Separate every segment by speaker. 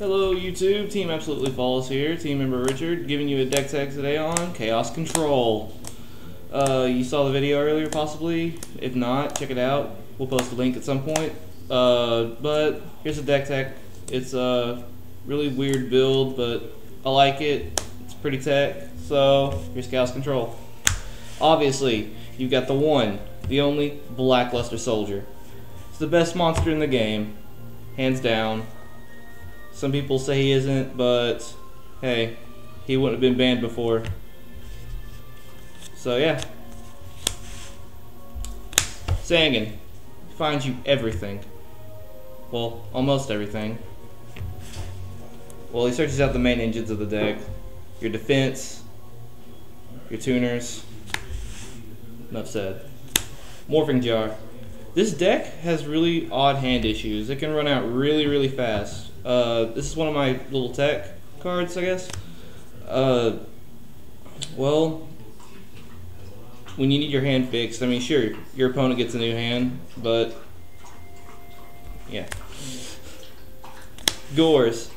Speaker 1: Hello YouTube, Team Absolutely Falls here, team member Richard, giving you a deck tag today on Chaos Control. You saw the video earlier possibly, if not, check it out, we'll post a link at some point. But here's a deck tag. It's a really weird build, but I like it, it's pretty tech, so here's Chaos Control. Obviously, you've got the one, the only Blackluster Soldier. It's the best monster in the game, hands down. Some people say he isn't, but hey, he wouldn't have been banned before. So yeah. Sangan finds you everything. Well, almost everything. Well, he searches out the main engines of the deck. Your defense, your tuners. Enough said. Morphing Jar. This deck has really odd hand issues. It can run out really, really fast. This is one of my little tech cards, I guess. Well, when you need your hand fixed, I mean, sure, your opponent gets a new hand, but yeah. Gores.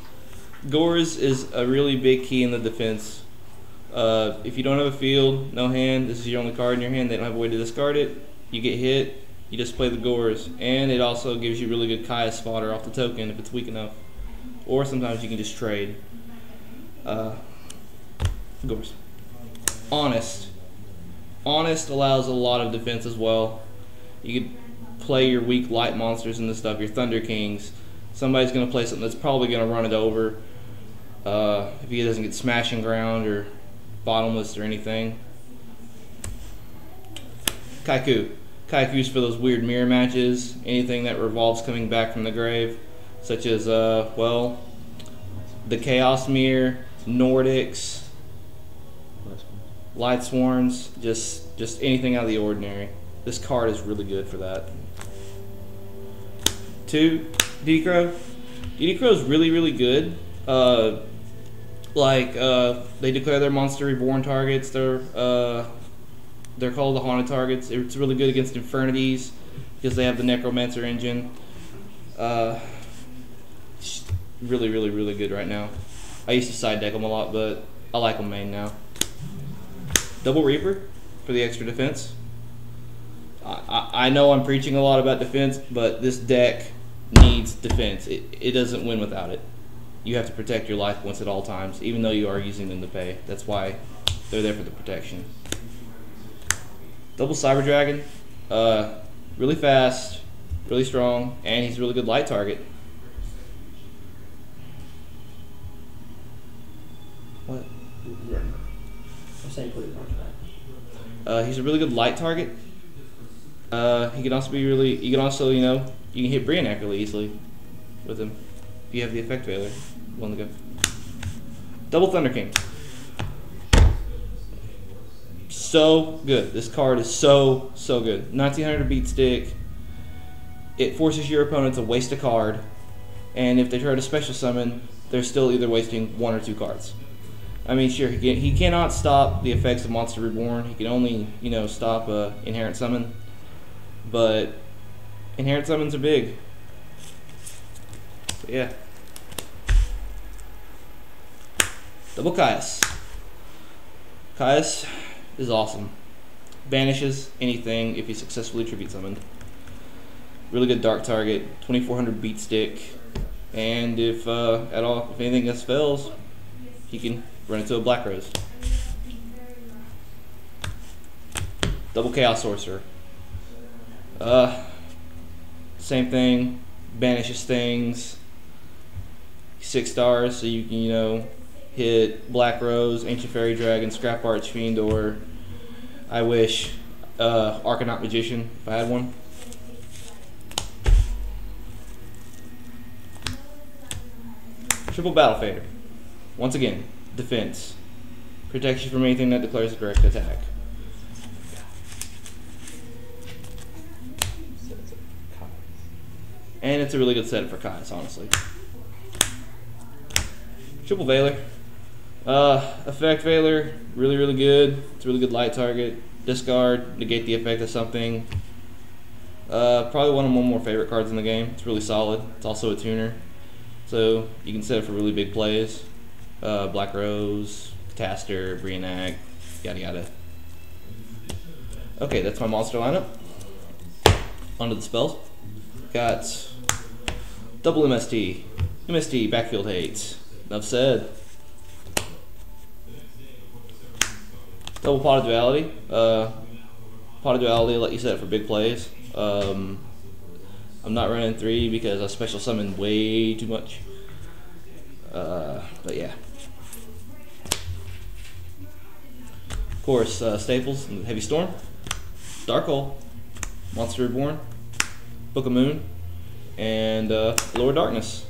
Speaker 1: Gores is a really big key in the defense. If you don't have a field, no hand, this is your only card in your hand, they don't have a way to discard it, you get hit, you just play the Gores, and it also gives you really good Kaya spotter off the token if it's weak enough. Or sometimes you can just trade. Gores. Honest. Honest allows a lot of defense as well. You could play your weak light monsters and this stuff, your Thunder Kings. Somebody's going to play something that's probably going to run it over if he doesn't get Smashing Ground or Bottomless or anything. Kaiku. Kaiku's for those weird mirror matches, anything that revolves coming back from the grave, such as, well, the Chaos Mirror, Nordics, Lightsworns, just anything out of the ordinary. This card is really good for that. 2, Decro. Decro is really, really good. They declare their monster reborn targets. They're called the haunted targets. It's really good against Infernities because they have the Necromancer engine. Really, really, really good right now. I used to side deck them a lot, but I like them main now. Double Reaper for the extra defense. I know I'm preaching a lot about defense, but this deck needs defense. It doesn't win without it. You have to protect your life points at all times, even though you are using them to pay. That's why they're there for the protection. Double Cyber Dragon. Really fast, really strong, and he's a really good light target. What?
Speaker 2: I'm saying put it on that.
Speaker 1: He's a really good light target. He can also be really. You can also, you can hit Briannac really easily with him if you have the Effect Veiler. One to go. Double Thunder King. So good. This card is so good. 1900 beat stick. It forces your opponent to waste a card, and if they try to special summon, they're still either wasting 1 or 2 cards. I mean, sure, he cannot stop the effects of Monster Reborn. He can only, stop Inherent Summon. But Inherent Summons are big. But yeah. Double Caius. Caius is awesome. Banishes anything if he successfully tribute summoned. Really good dark target. 2400 beat stick. And if if anything else fails, he can run into a Black Rose. Double Chaos Sorcerer. Same thing. Banishes things. 6 stars, so you can, hit Black Rose, Ancient Fairy Dragon, Scrap Archfiend, or I wish Arcanaut Magician if I had one. Triple Battle Fader. Once again, defense. Protects you from anything that declares a direct attack. And it's a really good setup for Kai's, honestly. Triple Veiler. Effect Veiler, really, really good. It's a really good light target. Discard, negate the effect of something. Probably one of my more favorite cards in the game. It's really solid. It's also a tuner. so you can set it for really big plays. Black Rose, Caster, Brionac, yada yada. Okay, that's my monster lineup. Onto the spells. Got double MST, MST, backfield hate. Enough said. Double Pot of Duality. Pot of Duality let you set it for big plays. I'm not running 3 because I special summon way too much. But yeah. Of course, staples: Heavy Storm, Dark Hole, Monster Reborn, Book of Moon, and Lower Darkness.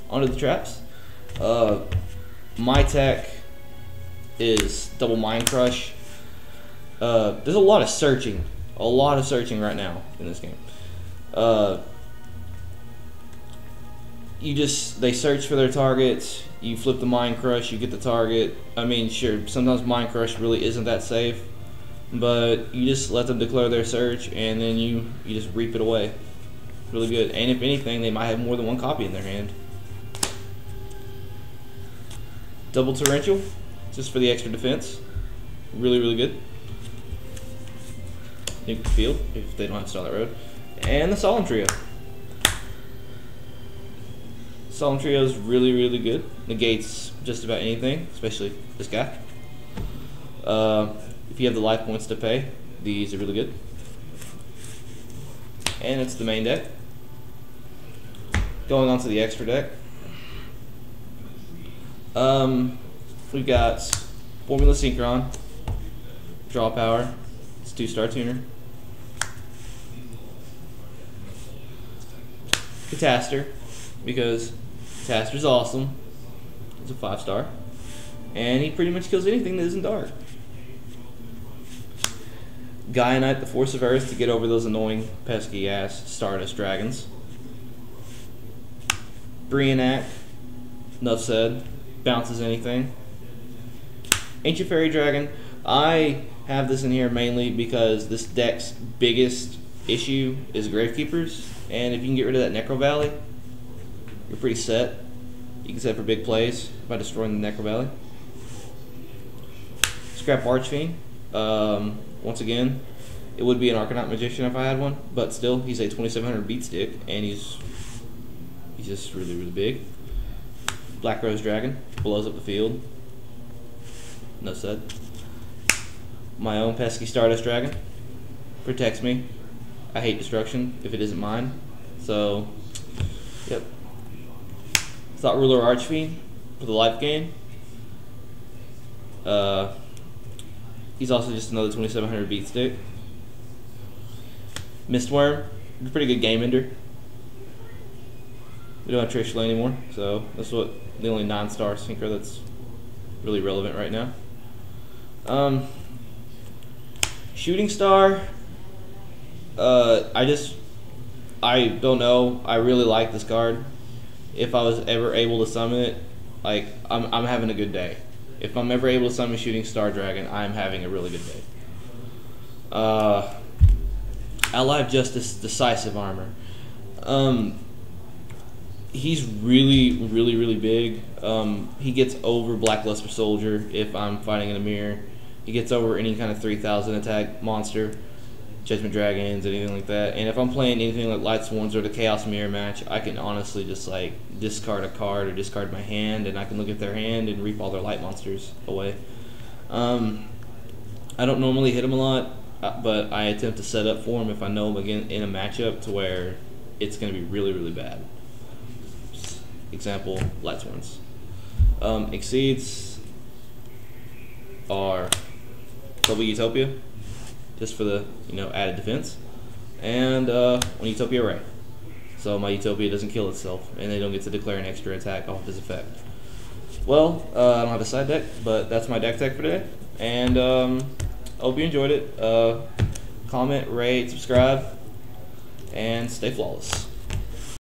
Speaker 1: Onto the traps. My tech is double Mind Crush. There's a lot of searching right now in this game. They search for their targets. You flip the Mind Crush, you get the target. I mean, sure, sometimes Mind Crush really isn't that safe, but you just let them declare their search, and then you just reap it away. Really good. And if anything, they might have more than one copy in their hand. Double Torrential, just for the extra defense. Really, really good. Nuke the field if they don't have to Starlight Road. And the Solemn Trio. Solemn Trio is really, really good. Negates just about anything, especially this guy. If you have the life points to pay, these are really good. And it's the main deck. Going on to the extra deck. We've got Formula Synchron, Draw Power, it's a 2-star tuner. Caster, because Caster's awesome. It's a 5-star. And he pretty much kills anything that isn't dark. Gaianite, the Force of Earth, to get over those annoying, pesky ass Stardust Dragons. Brionac, enough said, bounces anything. Ancient Fairy Dragon, I have this in here mainly because this deck's biggest issue is Gravekeepers, and if you can get rid of that Necro Valley, you're pretty set. You can set for big plays by destroying the Necro Valley. Scrap Archfiend, once again, it would be an Arcanine Magician if I had one, but still, he's a 2700 beat stick, and he's just really, really big. Black Rose Dragon, blows up the field. No said. My own pesky Stardust Dragon, protects me. I hate destruction if it isn't mine. So, yep. Thought Ruler Archfiend for the life gain. He's also just another 2700 beat stick. Mistworm, pretty good game ender. We don't have Trishula anymore, so that's the only 9-star synchro that's really relevant right now. Shooting Star, I don't know. I really like this card. If I was ever able to summon it, like I'm having a good day. If I'm ever able to summon Shooting Star Dragon, I'm having a really good day. Ally of Justice, Decisive Armor. He's really, really, really big. He gets over Blackluster Soldier if I'm fighting in a mirror. He gets over any kind of 3000 attack monster, Judgment Dragons, anything like that. And if I'm playing anything like Light Sworns or the Chaos Mirror match, I can honestly just like discard a card or discard my hand, and I can look at their hand and reap all their light monsters away. I don't normally hit him a lot, but I attempt to set up for him if I know him again in a matchup to where it's going to be really, really bad. Example, Light Sworns. Exceeds are Double Utopia, just for the added defense, and one Utopia Ray. So my Utopia doesn't kill itself, and they don't get to declare an extra attack off his effect. Well, I don't have a side deck, but that's my deck tech for today, and I hope you enjoyed it. Comment, rate, subscribe, and stay flawless.